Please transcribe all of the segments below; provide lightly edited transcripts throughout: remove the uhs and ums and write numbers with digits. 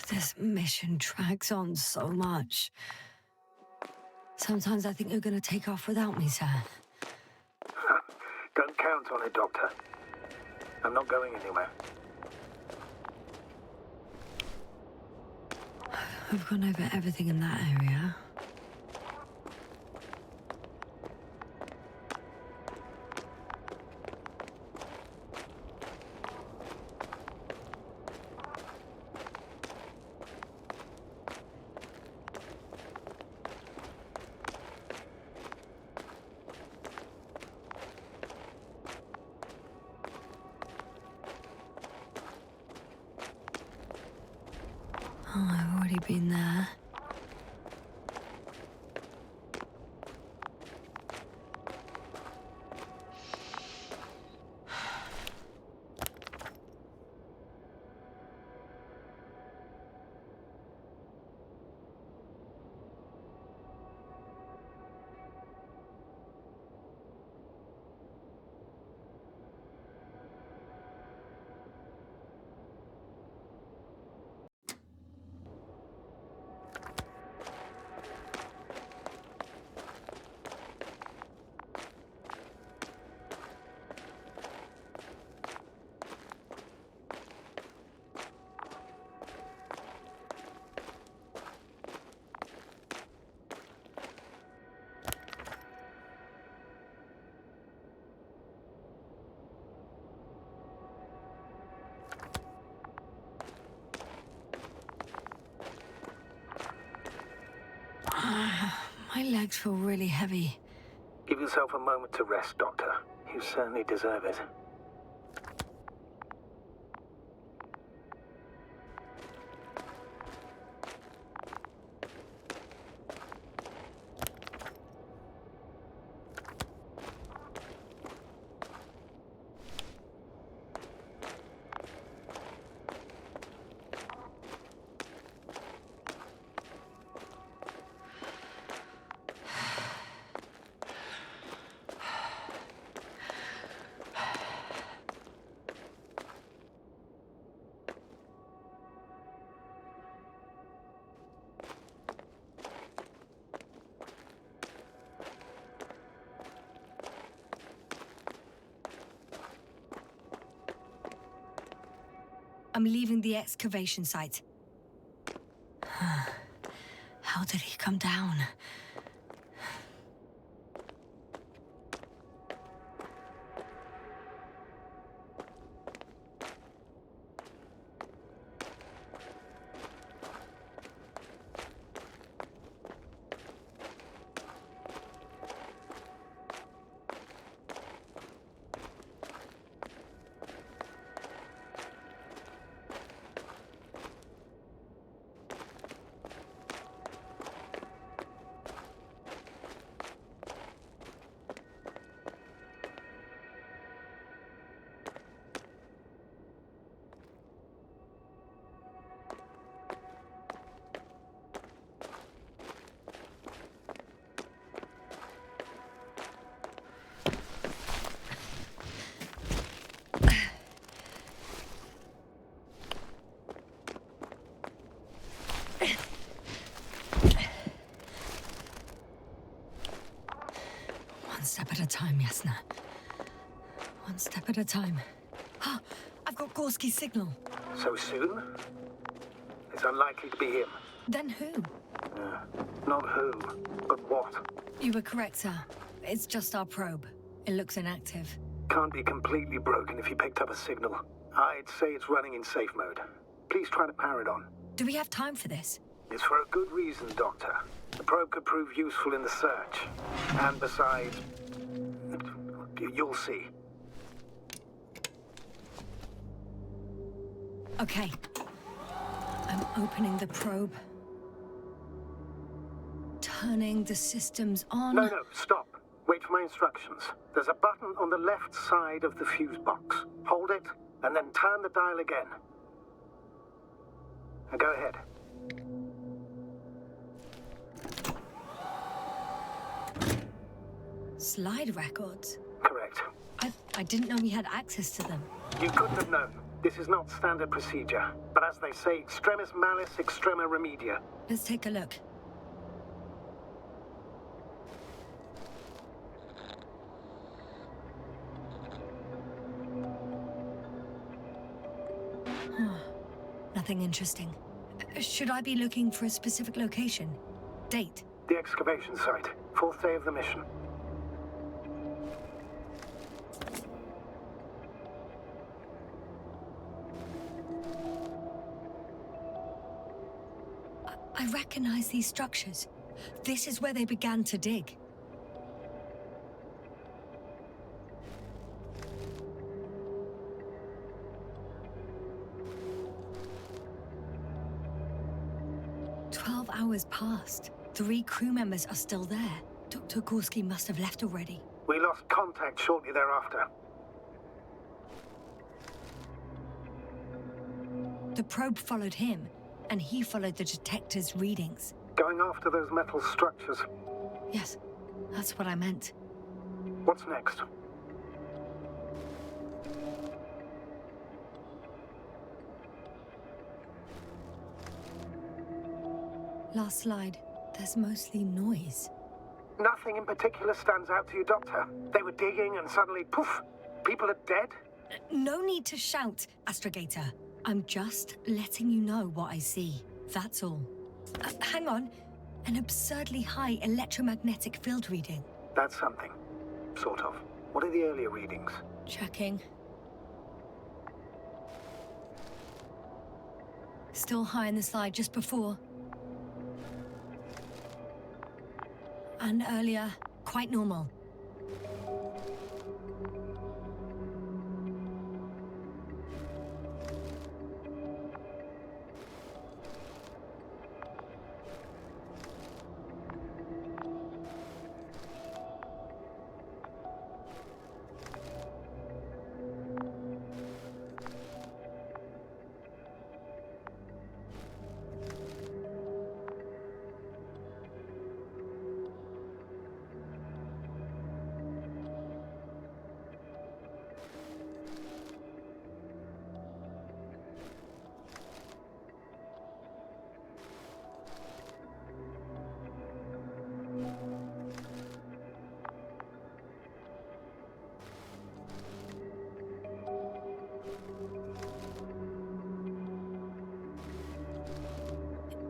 This mission drags on so much. Sometimes I think you're going to take off without me, sir. Don't count on it, Doctor. I'm not going anywhere. I've gone over everything in that area. Oh, I've already been there. My legs feel really heavy. Give yourself a moment to rest, Doctor. You certainly deserve it. I'm leaving the excavation site. How did he come down? One step at a time, Yasna. One step at a time. Ah, I've got Gorski's signal. So soon? It's unlikely to be him. Then who? Not who, but what. You were correct, sir. It's just our probe. It looks inactive. Can't be completely broken if you picked up a signal. I'd say it's running in safe mode. Please try to power it on. Do we have time for this? It's for a good reason, Doctor. The probe could prove useful in the search. And besides, you'll see. Okay. I'm opening the probe. Turning the systems on. No, stop. Wait for my instructions. There's a button on the left side of the fuse box. Hold it, and then turn the dial again. Now go ahead. Slide records? Correct. I didn't know we had access to them. You couldn't have known. This is not standard procedure, but as they say, extremis malis, extrema remedia. Let's take a look. Nothing interesting. Should I be looking for a specific location? Date? The excavation site. 4th day of the mission. I recognize these structures. This is where they began to dig. Hours passed. 3 crew members are still there. Dr. Gorski must have left already. We lost contact shortly thereafter. The probe followed him, and he followed the detector's readings. Going after those metal structures. Yes, that's what I meant. What's next? Last slide. There's mostly noise. Nothing in particular stands out to you, Doctor. They were digging and suddenly, poof, people are dead? No need to shout, Astrogator. I'm just letting you know what I see. That's all. Hang on. An absurdly high electromagnetic field reading. That's something. Sort of. What are the earlier readings? Checking. Still high in the slide just before. And earlier, quite normal.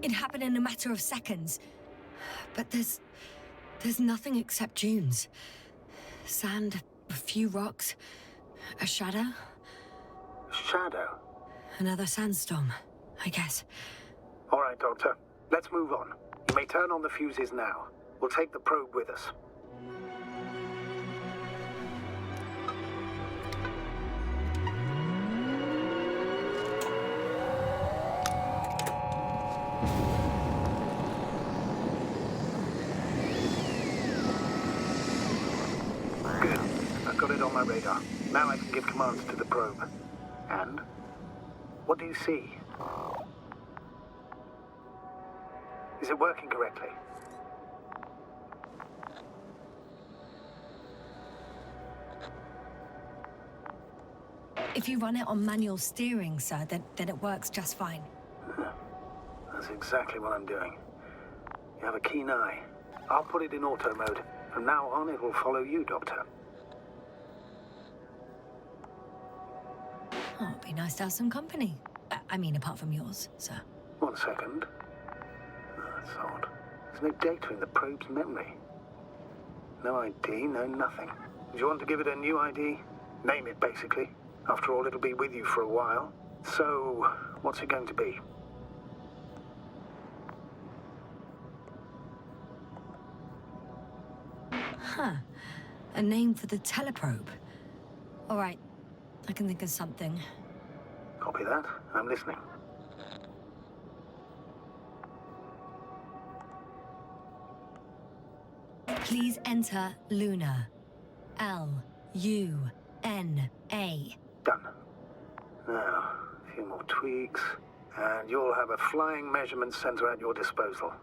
It happened in a matter of seconds. But there's nothing except dunes. Sand, a few rocks, a shadow. Shadow? Another sandstorm, I guess. All right, Doctor. Let's move on. You may turn on the fuses now. We'll take the probe with us. Good. I've got it on my radar. Now I can give commands to the probe. And? What do you see? Is it working correctly? If you run it on manual steering, sir, then it works just fine. That's exactly what I'm doing. You have a keen eye. I'll put it in auto mode. From now on, it will follow you, Doctor. Oh, it'd be nice to have some company. I mean, apart from yours, sir. 1 second. That's odd. There's no data in the probe's memory. No ID, no nothing. Do you want to give it a new ID? Name it, basically. After all, it'll be with you for a while. So, what's it going to be? Huh. A name for the teleprobe. All right. I can think of something. Copy that. I'm listening. Please enter Luna. L-U-N-A. Done. Now, a few more tweaks, and you'll have a flying measurement center at your disposal.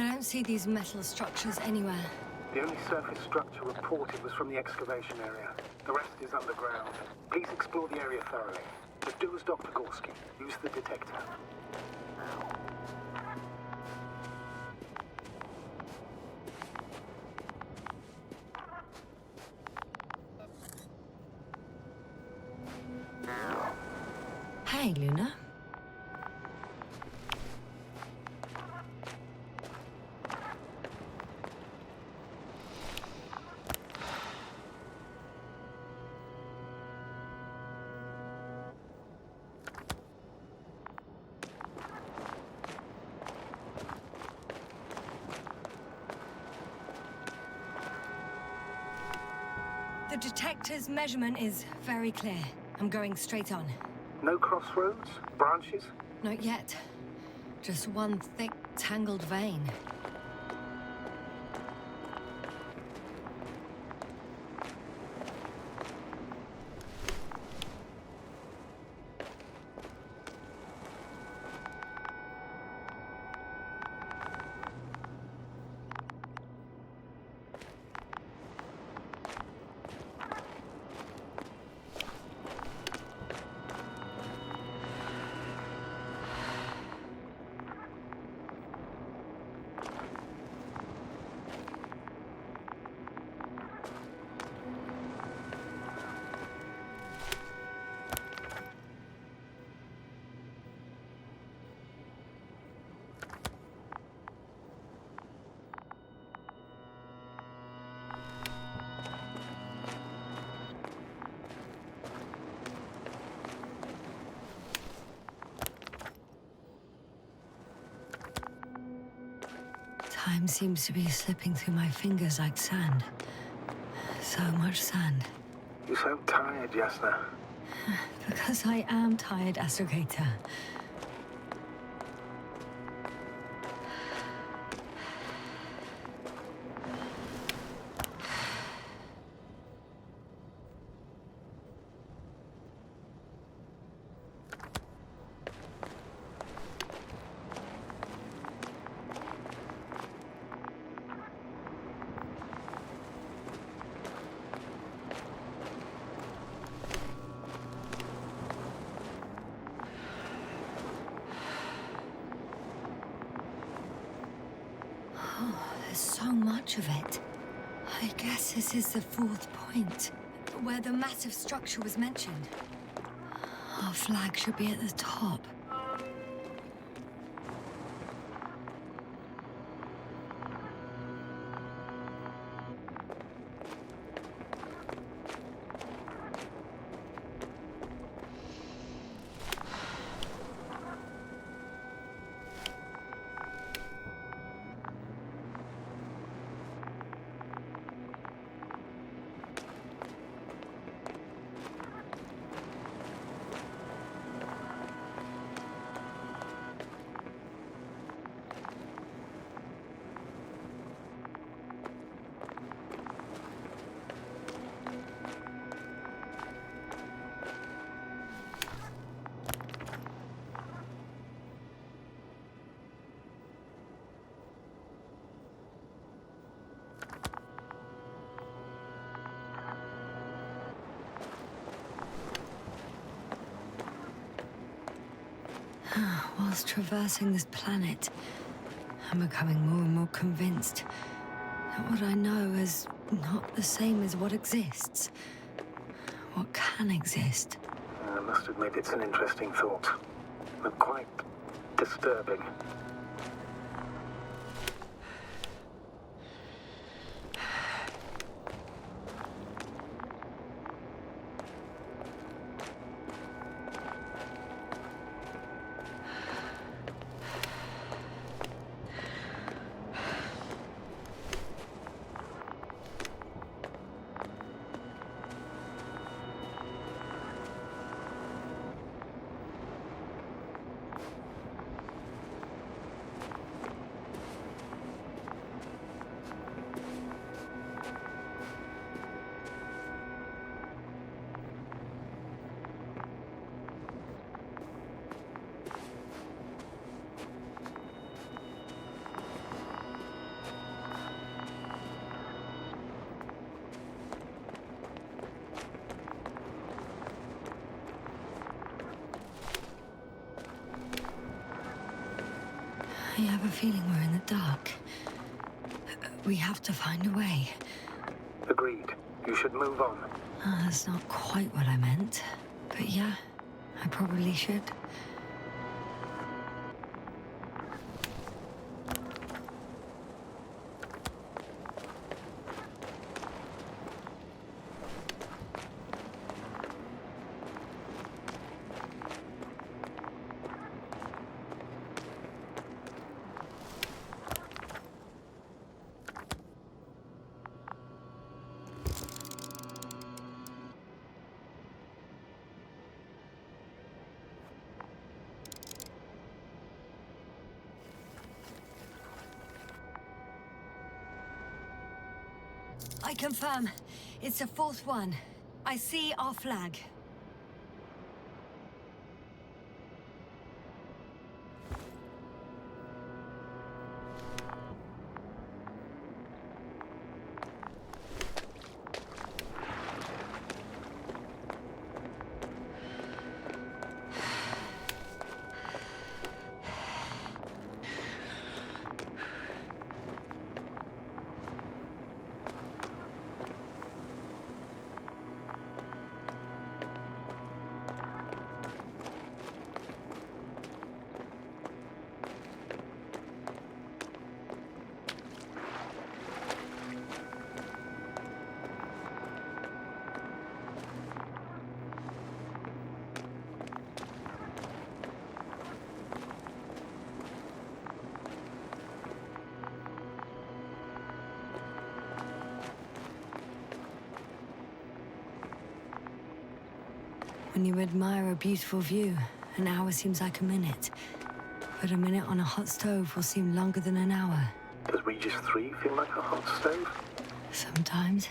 I don't see these metal structures anywhere. The only surface structure reported was from the excavation area. The rest is underground. Please explore the area thoroughly. But do as Dr. Gorski. Use the detector. Hey, Luna. The detector's measurement is very clear. I'm going straight on. No crossroads? Branches? Not yet. Just one thick, tangled vein. Time seems to be slipping through my fingers like sand. So much sand. You sound tired, Yasna. Because I am tired, Astrogator. There's so much of it. I guess this is the fourth point, where the massive structure was mentioned. Our flag should be at the top. Whilst traversing this planet, I'm becoming more and more convinced that what I know is not the same as what exists. What can exist. I must admit it's an interesting thought, but quite disturbing. I have a feeling we're in the dark. We have to find a way. Agreed. You should move on. That's not quite what I meant. But yeah, I probably should. I confirm. It's the fourth one. I see our flag. When you admire a beautiful view, an hour seems like a minute. But a minute on a hot stove will seem longer than an hour. Does Regis 3 feel like a hot stove? Sometimes.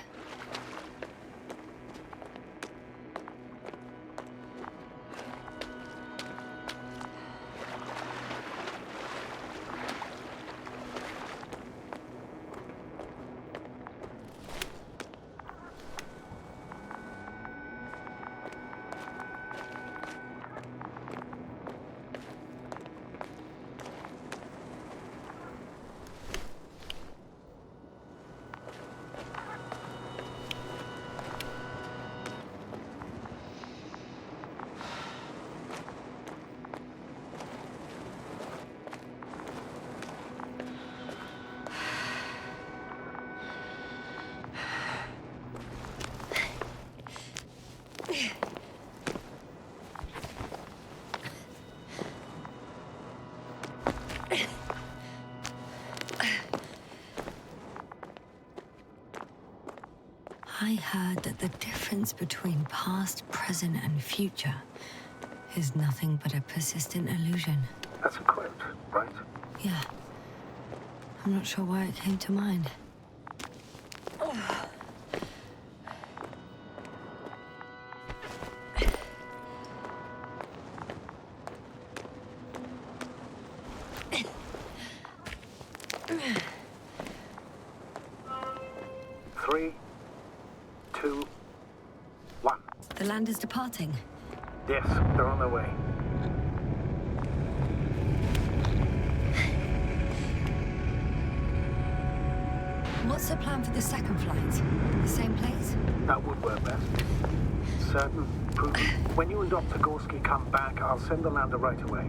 I heard that the difference between past, present, and future is nothing but a persistent illusion. That's a quote, right? Yeah. I'm not sure why it came to mind. Three, two, one. The land is departing. Yes, they're on their way. What's the plan for the second flight? The same place? That would work best. Certain, proven. When you and Dr. Gorski come back, I'll send the lander right away.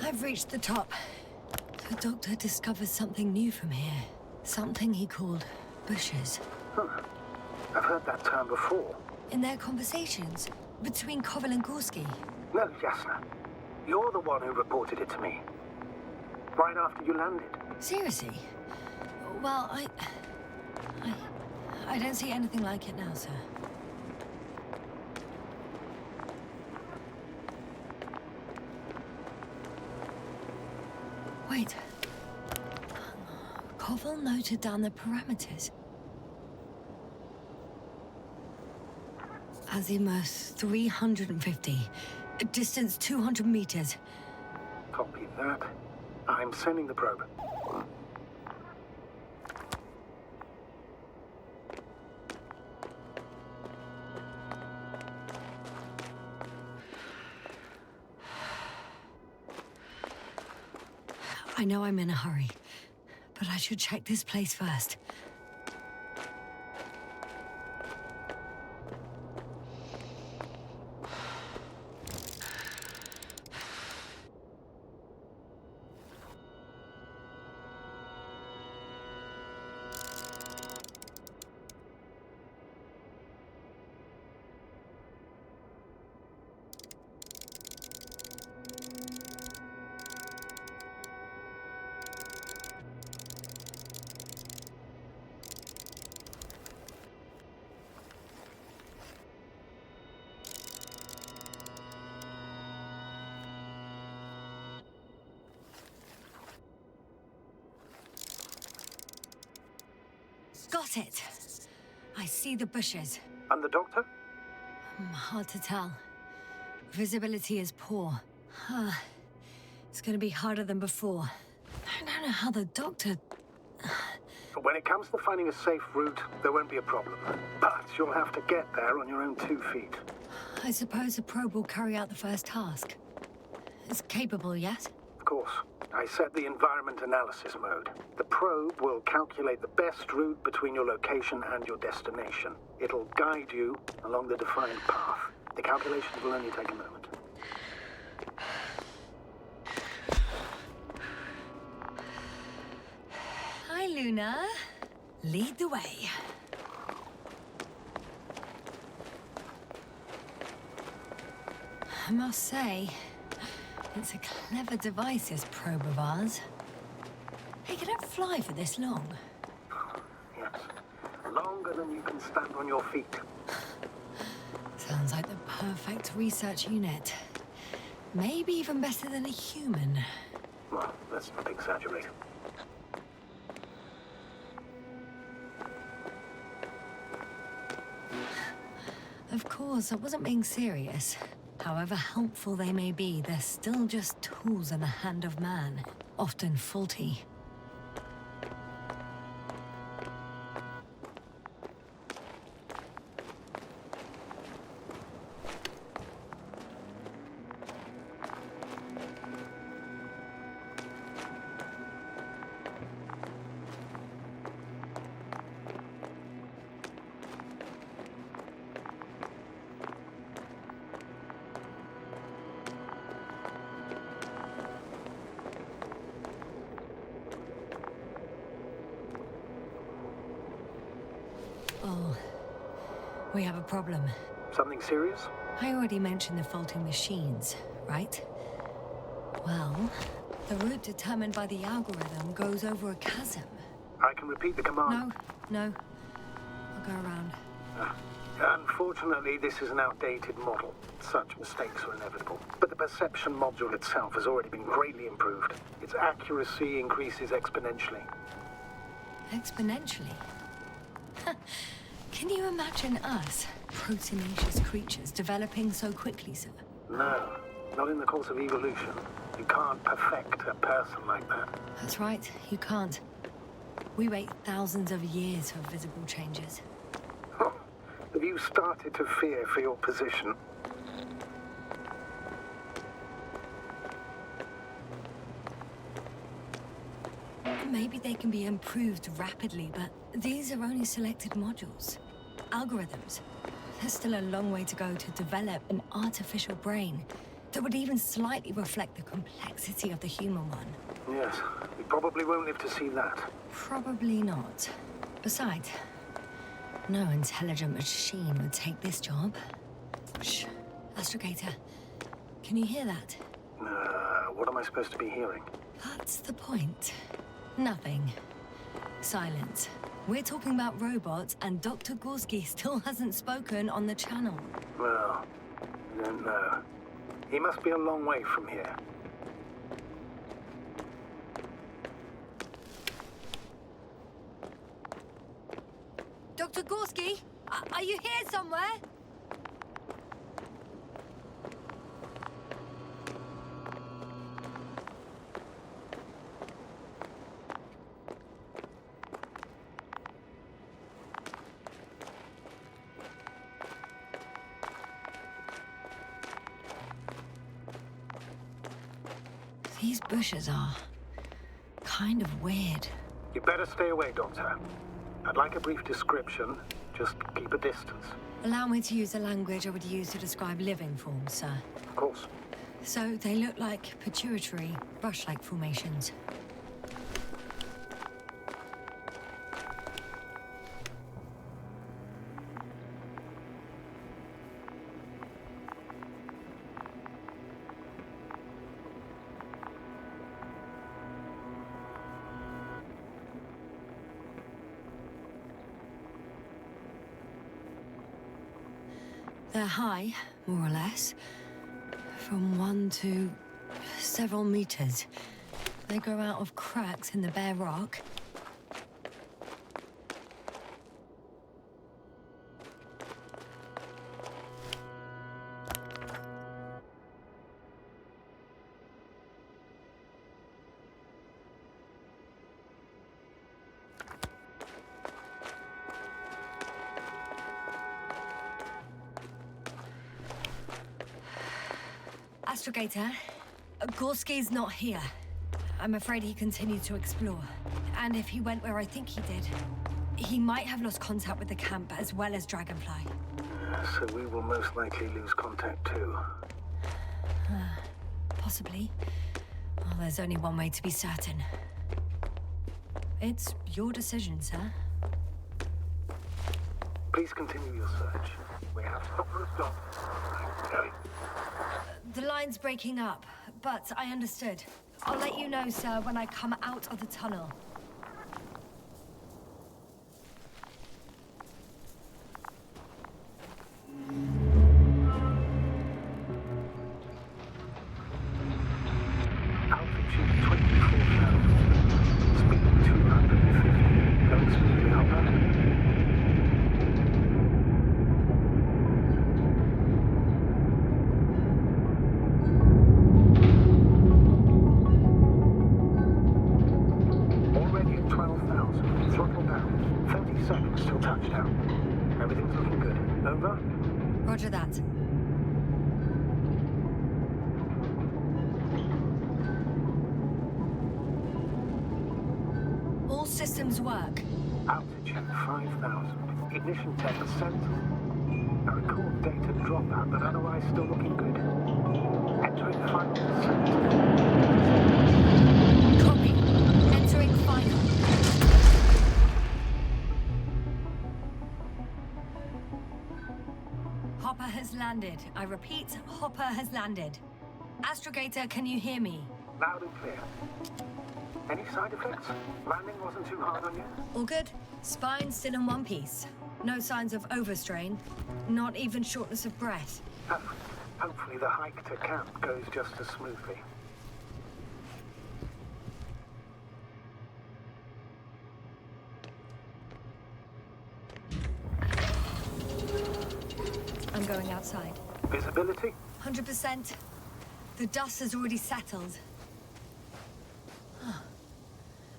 I've reached the top. The doctor discovered something new from here. Something he called bushes. Huh. I've heard that term before. In their conversations between Koval and Gorski. No, Jasna. You're the one who reported it to me. Right after you landed. Seriously? Well, I don't see anything like it now, sir. Wait. Koval noted down the parameters. Azimuth 350. Distance 200 meters. Copy that. I'm sending the probe. I know I'm in a hurry, but I should check this place first. Got it. I see the bushes. And the doctor? Hard to tell. Visibility is poor. It's gonna be harder than before. I don't know how the doctor... When it comes to finding a safe route, there won't be a problem. But you'll have to get there on your own 2 feet. I suppose the probe will carry out the first task. It's capable, yes? Of course. I set the environment analysis mode. The probe will calculate the best route between your location and your destination. It'll guide you along the defined path. The calculations will only take a moment. Hi, Luna. Lead the way. I must say, it's a clever device, this probe of ours. Hey, can it fly for this long? Yes. Longer than you can stand on your feet. Sounds like the perfect research unit. Maybe even better than a human. Well, let's not exaggerate. Of course, I wasn't being serious. However helpful they may be, they're still just tools in the hand of man, often faulty. Oh, we have a problem. Something serious? I already mentioned the faulty machines, right? Well, the route determined by the algorithm goes over a chasm. I can repeat the command. No. I'll go around. Unfortunately, this is an outdated model. Such mistakes are inevitable. But the perception module itself has already been greatly improved. Its accuracy increases exponentially. Exponentially? Can you imagine us, proteinaceous creatures, developing so quickly, sir? No, not in the course of evolution. You can't perfect a person like that. That's right, you can't. We wait thousands of years for visible changes. Have you started to fear for your position? Maybe they can be improved rapidly, but these are only selected modules. Algorithms. There's still a long way to go to develop an artificial brain that would even slightly reflect the complexity of the human one. Yes, we probably won't live to see that. Probably not. Besides, no intelligent machine would take this job. Shh. Astrogator, can you hear that? What am I supposed to be hearing? That's the point. Nothing. Silence. We're talking about robots, and Dr. Gorski still hasn't spoken on the channel. Well, I don't know. He must be a long way from here. Gorski, are you here somewhere? These bushes are kind of weird. You better stay away, Doctor. I'd like a brief description. Just keep a distance. Allow me to use the language I would use to describe living forms, sir. Of course. So they look like pituitary, brush-like formations. They're high, more or less, from 1 to several meters. They grow out of cracks in the bare rock. Astrogator, Gorski's not here. I'm afraid he continued to explore. And if he went where I think he did, he might have lost contact with the camp as well as Dragonfly. So we will most likely lose contact too. Possibly. Well, there's only one way to be certain. It's your decision, sir. Please continue your search. We have stop for a stop. Going. The line's breaking up, but I understood. I'll let you know, sir, when I come out of the tunnel. Altitude 24,000. Speed 250. Going smoothly, Hopper. Everything's looking good. Over? Roger that. All systems work. Altitude 5,000. Ignition 10%. A record data dropout, but otherwise still looking good. Entering final descent. Copy. Entering final. Hopper has landed. I repeat, Hopper has landed. Astrogator, can you hear me? Loud and clear. Any side effects? Landing wasn't too hard on you? All good. Spine still in one piece. No signs of overstrain. Not even shortness of breath. Hopefully the hike to camp goes just as smoothly. I'm going outside. Visibility? 100%. The dust has already settled.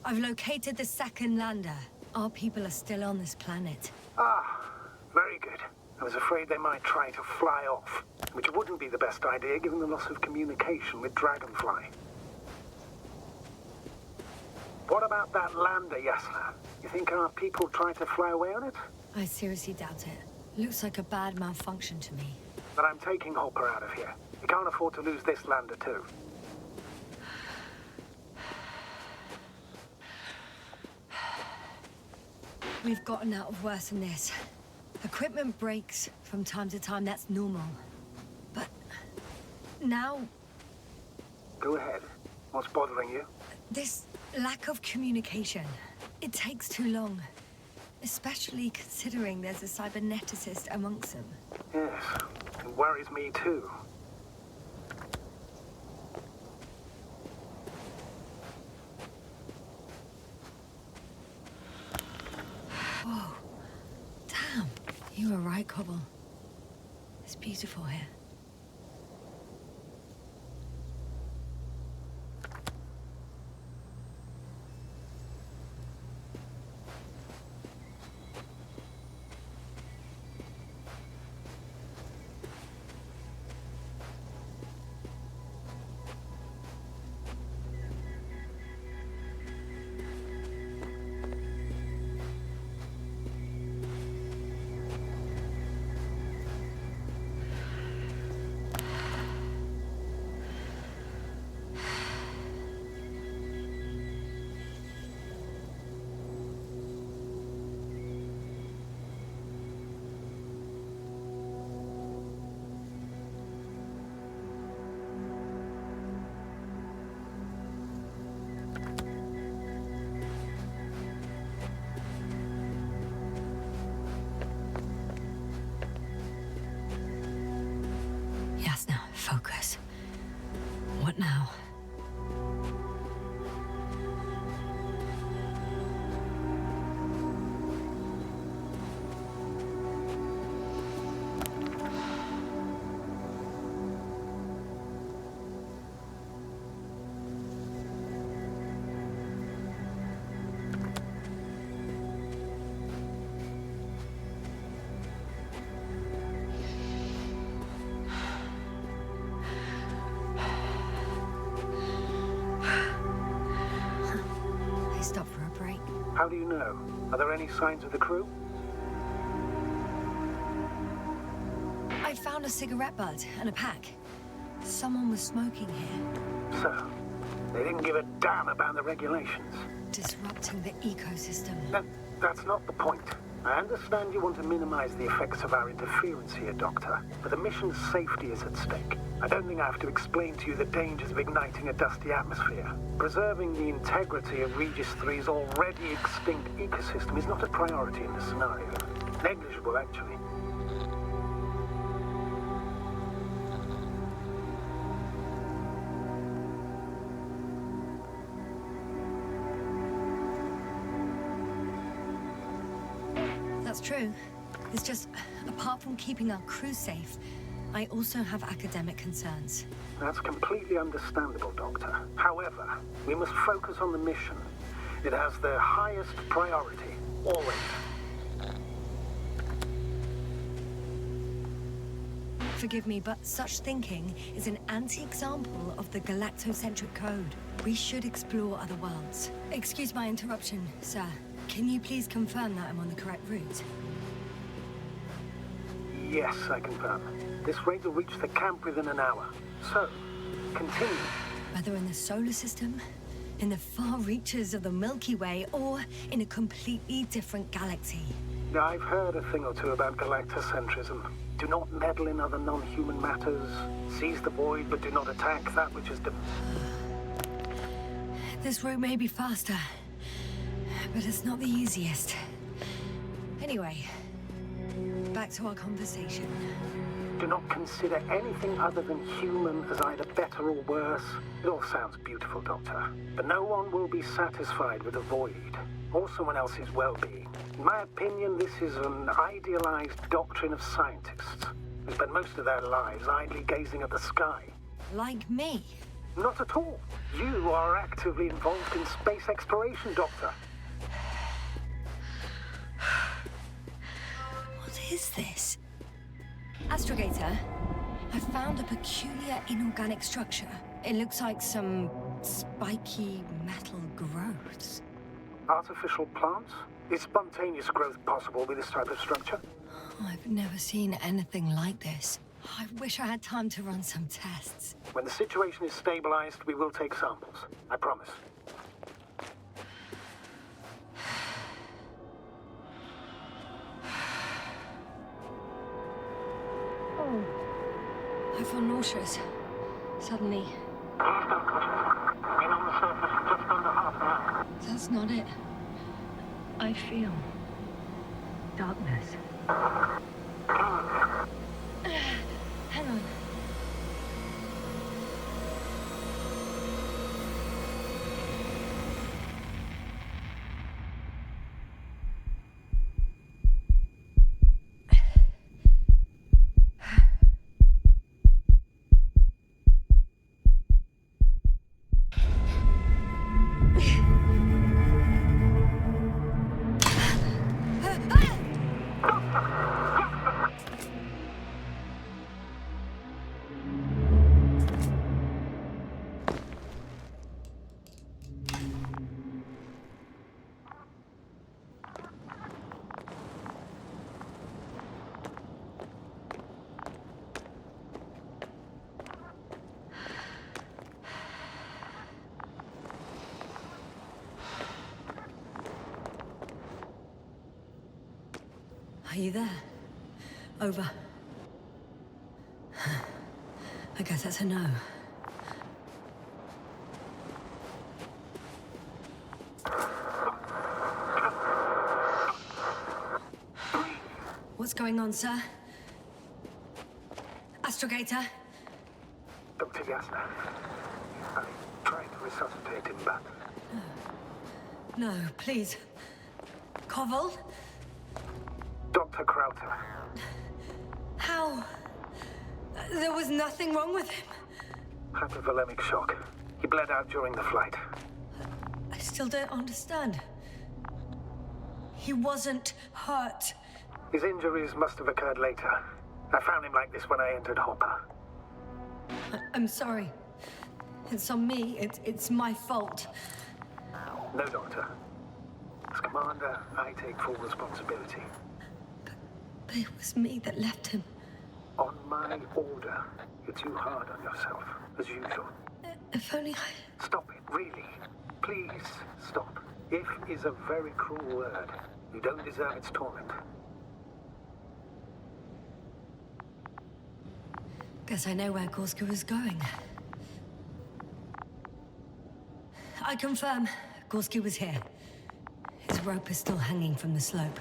I've located the second lander. Our people are still on this planet. Ah, very good. I was afraid they might try to fly off, which wouldn't be the best idea given the loss of communication with Dragonfly. What about that lander, Yasna? You think our people tried to fly away on it? I seriously doubt it. Looks like a bad malfunction to me. But I'm taking Hopper out of here. We can't afford to lose this lander too. We've gotten out of worse than this. Equipment breaks from time to time, that's normal. But now, Go ahead. What's bothering you? this lack of communication, it takes too long. Especially considering there's a cyberneticist amongst them. Yes, it worries me too. Whoa. You were right, Cobble. It's beautiful here. Yes, now, focus. What now? I stopped for a break. How do you know? Are there any signs of the crew? I found a cigarette butt and a pack. Someone was smoking here. So, they didn't give a damn about the regulations. Disrupting the ecosystem. That's not the point. I understand you want to minimize the effects of our interference here, Doctor, but the mission's safety is at stake. I don't think I have to explain to you the dangers of igniting a dusty atmosphere. Preserving the integrity of Regis 3's already extinct ecosystem is not a priority in this scenario. Negligible, actually. That's true. It's just, apart from keeping our crew safe, I also have academic concerns. That's completely understandable, Doctor. However, we must focus on the mission. It has the highest priority, always. Forgive me, but such thinking is an anti-example of the galactocentric code. We should explore other worlds. Excuse my interruption, sir. Can you please confirm that I'm on the correct route? Yes, I confirm. This raid will reach the camp within an hour. So, continue. Whether in the solar system, in the far reaches of the Milky Way, or in a completely different galaxy. I've heard a thing or two about galactocentrism. Do not meddle in other non-human matters. Seize the void, but do not attack that which is This route may be faster, but it's not the easiest. Anyway, back to our conversation. Do not consider anything other than human as either better or worse. It all sounds beautiful, Doctor. But no one will be satisfied with the void, or someone else's well-being. In my opinion, this is an idealized doctrine of scientists who spend most of their lives idly gazing at the sky. Like me? Not at all. You are actively involved in space exploration, Doctor. What is this? Astrogator, I found a peculiar inorganic structure. It looks like some spiky metal growths. Artificial plants? Is spontaneous growth possible with this type of structure? I've never seen anything like this. I wish I had time to run some tests. When the situation is stabilized, we will take samples. I promise. I feel nauseous. Suddenly. Been on the surface just under half an hour. That's not it. I feel darkness. Hang on. Are you there? Over. I guess that's a no. What's going on, sir? Astrogator? Dr. Yasna. I'm trying to resuscitate him, but... No, please. Koval? Dr. Krauter. How? There was nothing wrong with him. Hypovolemic shock. He bled out during the flight. I still don't understand. He wasn't hurt. His injuries must have occurred later. I found him like this when I entered Hopper. I'm sorry. It's on me. It's my fault. No, Doctor. As commander, I take full responsibility. But it was me that left him. On my order. You're too hard on yourself, as usual. If only I... Stop it, really. Please, stop. If is a very cruel word. You don't deserve its torment. Guess I know where Gorska was going. I confirm, Gorski was here. His rope is still hanging from the slope.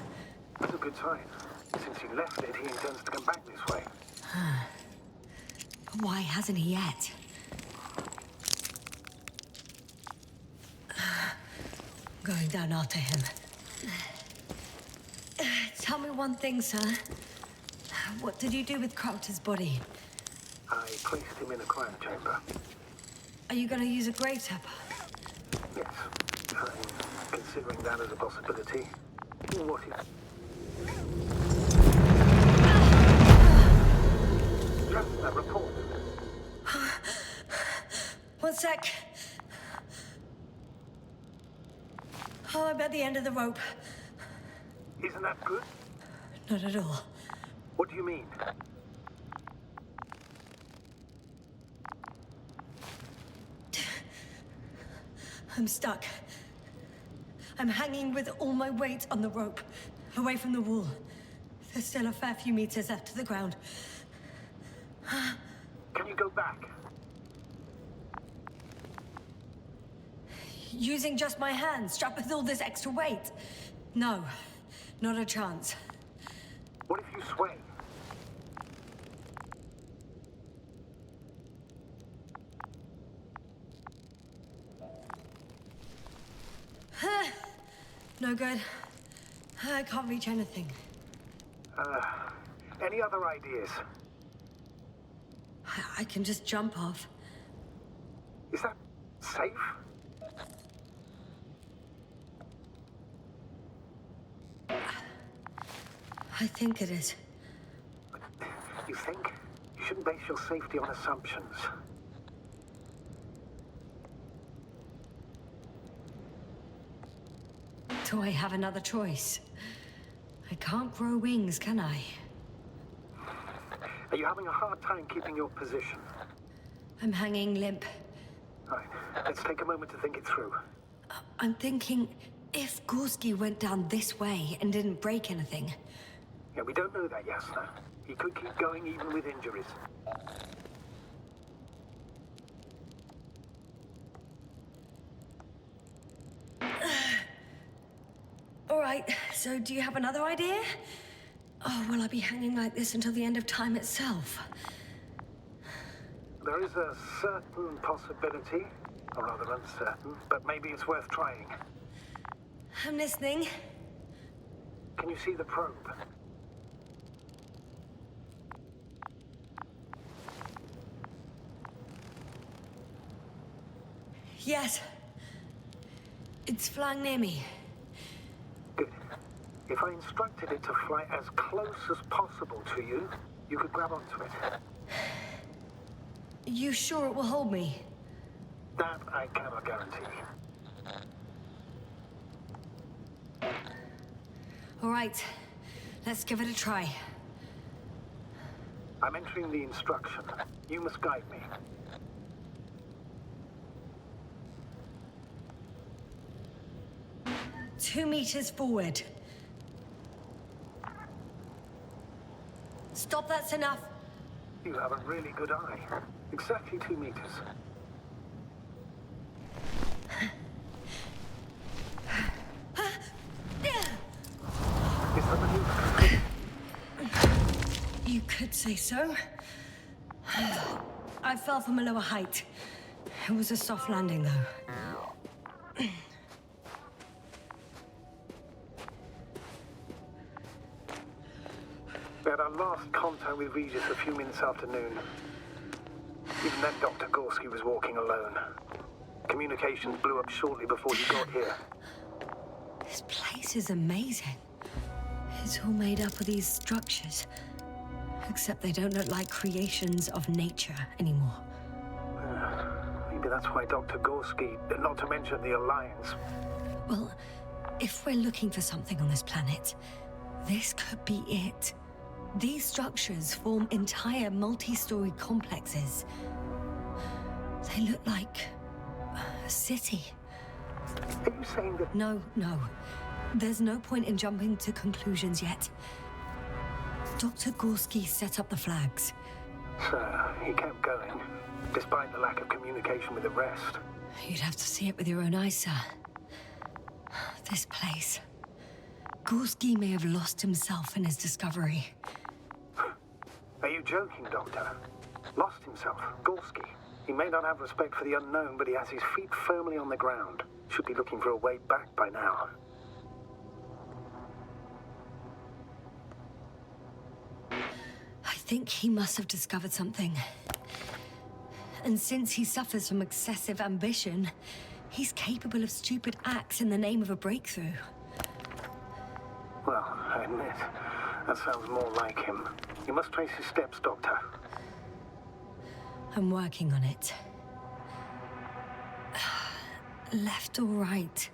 That's a good sign. Since he left it, he intends to come back this way. But why hasn't he yet? Going down after him. Tell me one thing, sir. What did you do with Krauter's body? I placed him in a cryo chamber. Are you going to use a grave tapper? Yes, I'm considering that as a possibility. What if... Just a report. One sec. Oh, I'm at the end of the rope. Isn't that good? Not at all. What do you mean? I'm stuck. I'm hanging with all my weight on the rope, away from the wall. There's still a fair few meters left to the ground. Can you go back? Using just my hands, strapped with all this extra weight? No, not a chance. What if you sway? No good. I can't reach anything. Any other ideas? I can just jump off. Is that safe? I think it is. You think? You shouldn't base your safety on assumptions. Do I have another choice? I can't grow wings, can I? Are you having a hard time keeping your position? I'm hanging limp. Right, let's take a moment to think it through. I'm thinking, if Gorski went down this way and didn't break anything... Yeah, we don't know that, Yasna. He could keep going even with injuries. All right, so do you have another idea? Oh, will I be hanging like this until the end of time itself? There is a certain possibility, or rather uncertain, but maybe it's worth trying. I'm listening. Can you see the probe? Yes. It's flying near me. Good. If I instructed it to fly as close as possible to you, you could grab onto it. You sure it will hold me? That I cannot guarantee. All right. Let's give it a try. I'm entering the instruction. You must guide me. Two meters forward. Stop, that's enough. You have a really good eye. Exactly 2 meters. Is that the new? You could say so. I fell from a lower height. It was a soft landing, though. We had our last contact with Regis a few minutes after noon. Even then, Dr. Gorski was walking alone. Communications blew up shortly before he got here. This place is amazing. It's all made up of these structures. Except they don't look like creations of nature anymore. Maybe that's why Dr. Gorski, not to mention the Alliance. Well, if we're looking for something on this planet, this could be it. These structures form entire multi-story complexes. They look like a city. Are you saying that... No. There's no point in jumping to conclusions yet. Dr. Gorski set up the flags. So, he kept going, despite the lack of communication with the rest. You'd have to see it with your own eyes, sir. This place. Gorski may have lost himself in his discovery. Are you joking, Doctor? Lost himself, Gorski. He may not have respect for the unknown, but he has his feet firmly on the ground. Should be looking for a way back by now. I think he must have discovered something. And since he suffers from excessive ambition, he's capable of stupid acts in the name of a breakthrough. Well, I admit, that sounds more like him. You must trace his steps, Doctor. I'm working on it. Left or right?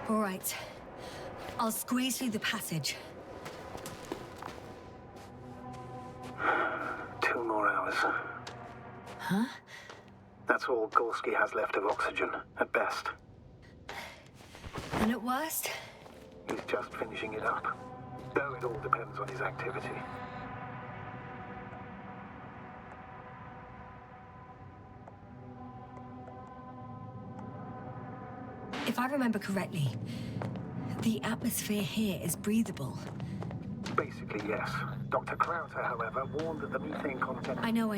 All right. I'll squeeze through the passage. 2 more hours. Huh? That's all Gorski has left of oxygen, at best. And at worst? He's just finishing it up. Though it all depends on his activity. If I remember correctly, the atmosphere here is breathable. Basically, yes. Dr. Krauter, however, warned that the methane content... I know.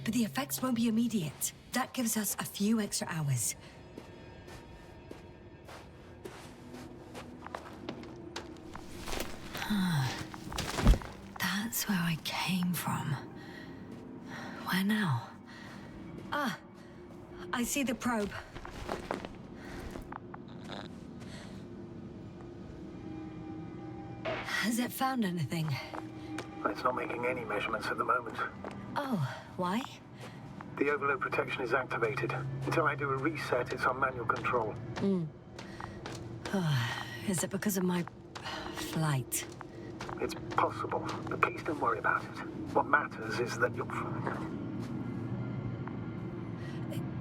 But the effects won't be immediate. That gives us a few extra hours. That's where I came from. Where now? Ah, I see the probe. Has it found anything? It's not making any measurements at the moment. Oh, why? The overload protection is activated. Until I do a reset, it's on manual control. Is it because of my flight? It's possible, but please don't worry about it. What matters is that you're...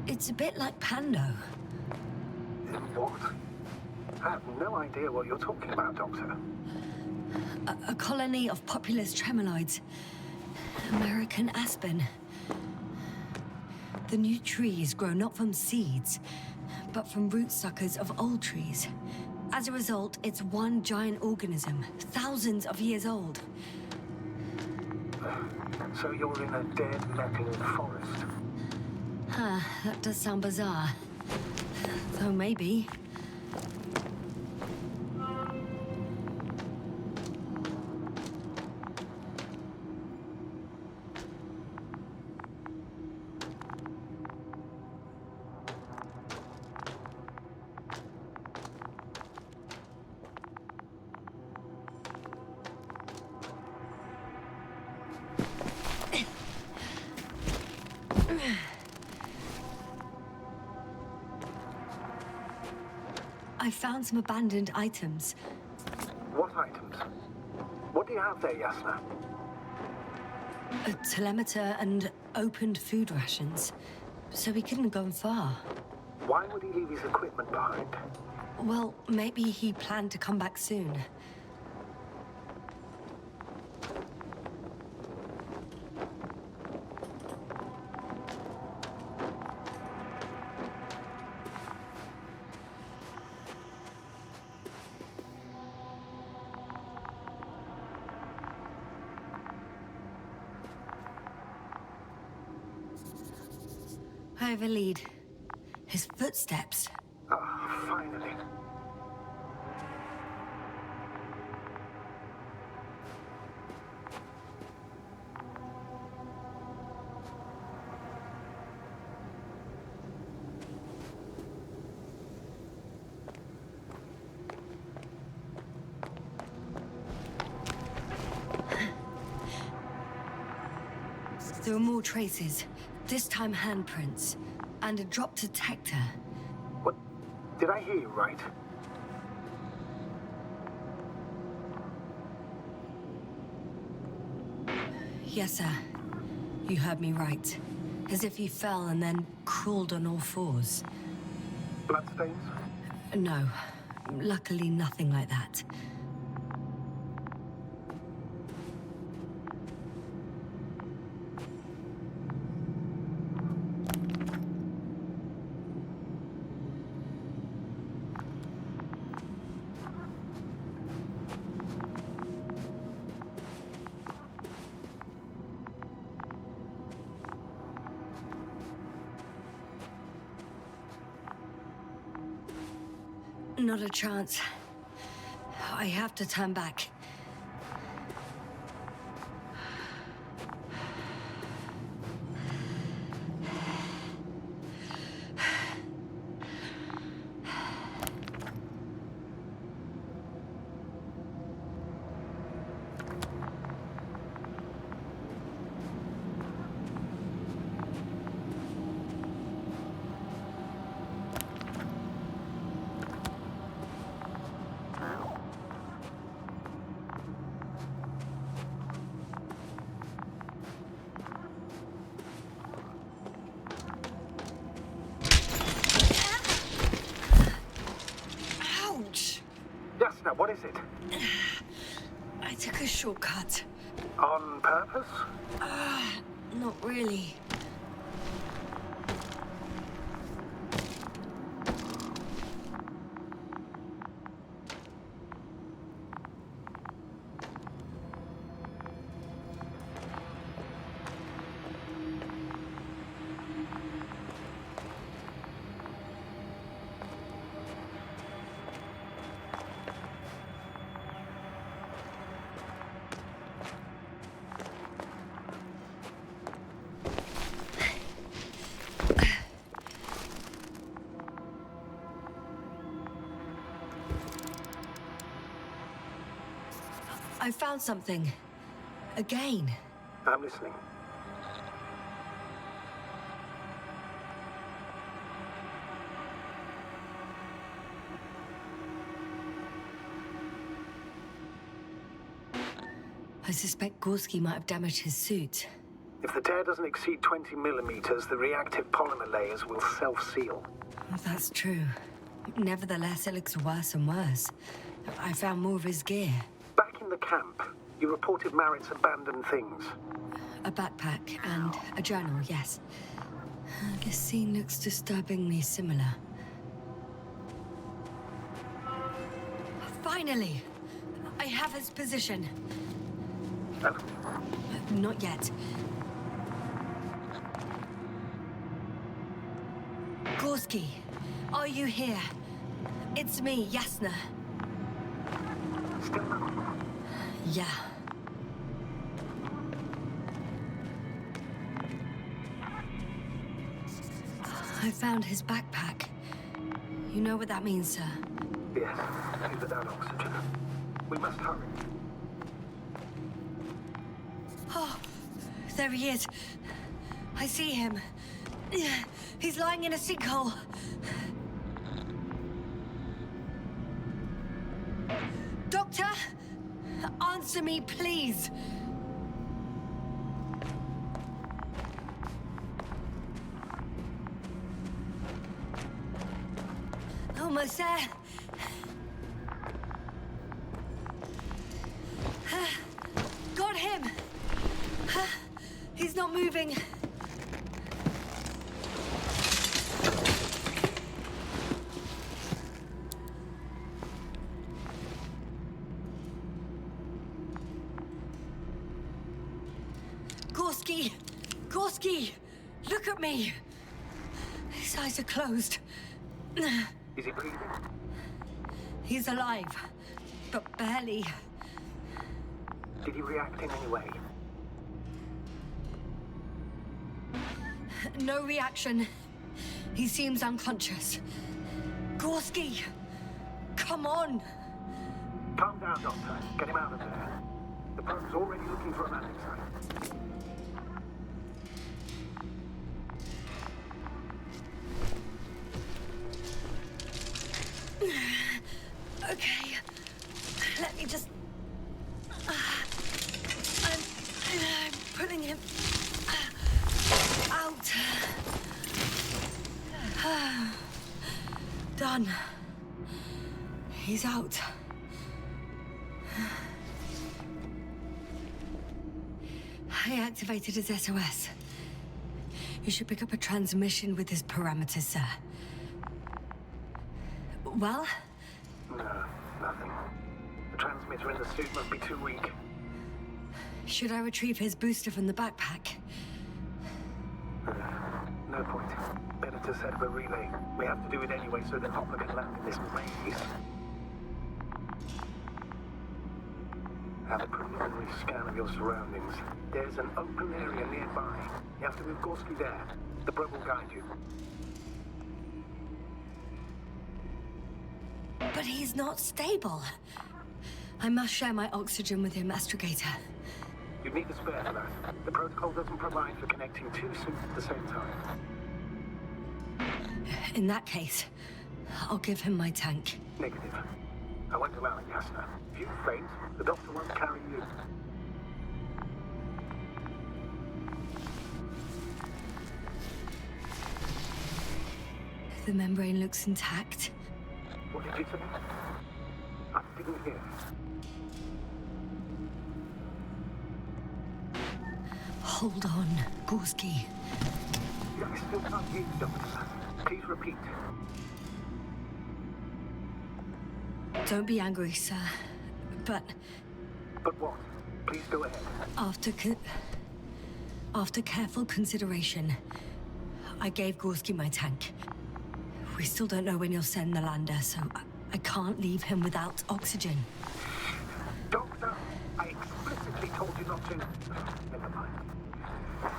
It's a bit like Pando. What? I have no idea what you're talking about, Doctor. A colony of populous tremoloids. American aspen. The new trees grow not from seeds, but from root suckers of old trees. As a result, it's one giant organism, thousands of years old. So you're in a dead metal forest? Huh, that does sound bizarre. Though maybe. I found some abandoned items. What items? What do you have there, Yasna? A telemeter and opened food rations. So he couldn't have gone far. Why would he leave his equipment behind? Well, maybe he planned to come back soon. I have a lead. His footsteps. Ah, finally. There were more traces, this time handprints, and a drop detector. What? Did I hear you right? Yes, sir. You heard me right. As if he fell and then crawled on all fours. Bloodstains? No, luckily nothing like that. Not a chance. I have to turn back. Ouch! Yasna, what is it? I took a shortcut. On purpose? Not really. I found something. Again. I'm listening. I suspect Gorski might have damaged his suit. If the tear doesn't exceed 20 millimeters, the reactive polymer layers will self-seal. That's true. Nevertheless, it looks worse and worse. I found more of his gear. Back in the camp, you reported Merritt's abandoned things. A backpack and a journal, yes. This scene looks disturbingly similar. Finally! I have his position. Not yet. Gorski, are you here? It's me, Yasna. Still not. Yeah. I found his backpack. You know what that means, sir? Yes, he's without oxygen. We must hurry. Oh, there he is. I see him. He's lying in a sinkhole. Doctor, answer me, please. Almost there. Got him. He's not moving. Gorski! Gorski! Look at me! His eyes are closed. Is he breathing? He's alive, but barely. Did he react in any way? No reaction. He seems unconscious. Gorski! Come on! Calm down, Doctor. Get him out of there. The probe's already looking for a landing site. Okay. Let me just... I'm putting him... out. Done. He's out. I activated his SOS. You should pick up a transmission with his parameters, sir. Well? No, nothing. The transmitter in the suit must be too weak. Should I retrieve his booster from the backpack? No point. Better to set up a relay. We have to do it anyway so that Hopper can land in this maze. Have a preliminary scan of your surroundings. There's an open area nearby. You have to move Gorski there. The probe will guide you. But he's not stable. I must share my oxygen with him, Astrogator. You need a spare for that. The protocol doesn't provide for connecting two suits at the same time. In that case, I'll give him my tank. Negative. I won't allow it, Yasna. If you faint, the doctor won't carry you. The membrane looks intact. What did you say? I didn't hear. Hold on, Gorski. I still can't hear you, Doctor. Please repeat. Don't be angry, sir. But But what? Please go ahead. after careful consideration, I gave Gorski my tank. We still don't know when you'll send the lander, so I can't leave him without oxygen. Doctor, I explicitly told you not to. Never mind.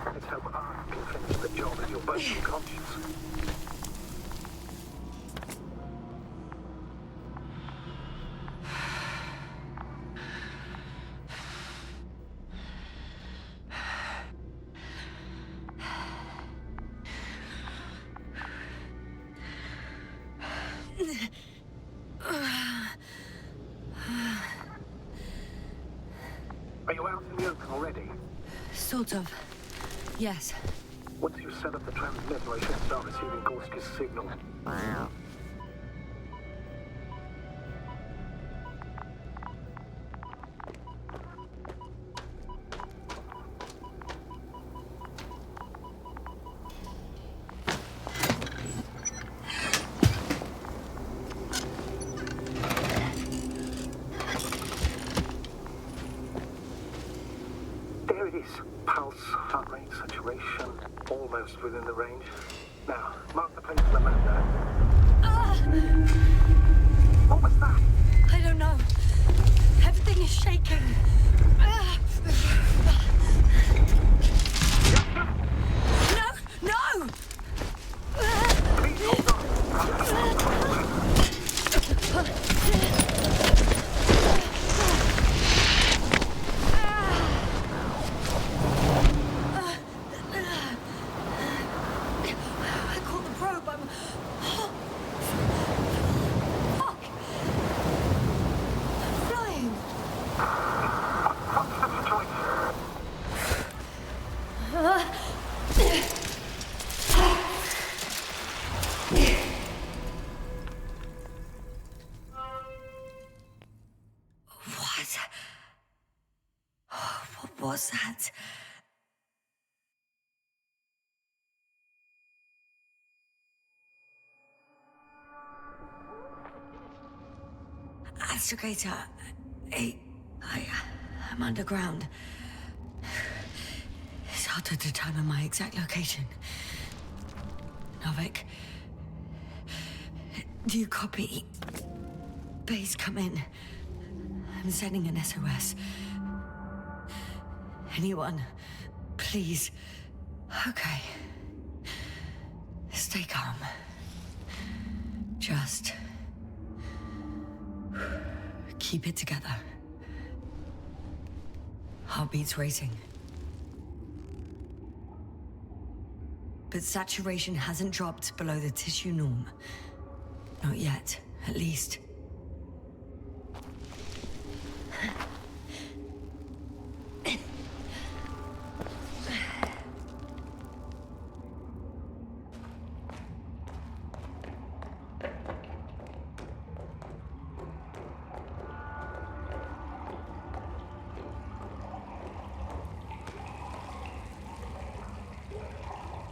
Let's hope Art can finish the job as you're both unconscious. Are you out in the open already? Sort of. Yes. Once you set up the transmitter, I should start receiving Gorski's signal. it is. Pulse, heart rate, saturation, almost within the range. Now, mark the place on the map there. What was that? I don't know. Everything is shaking. No! No! Please hold on. I caught the probe. I'm... Fuck! I'm flying. What's the choice? What was that? Astrogator, I'm underground. It's hard to determine my exact location. Novik, do you copy? Base, come in. I'm sending an SOS. Anyone, please. Okay. Stay calm. Just keep it together. Heartbeats racing. But saturation hasn't dropped below the tissue norm. Not yet, at least.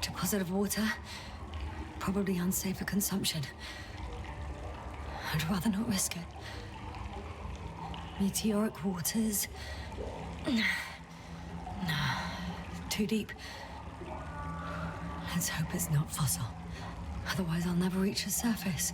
Deposit of water, probably unsafe for consumption. I'd rather not risk it. Meteoric waters. Too deep. Let's hope it's not fossil. Otherwise I'll never reach the surface.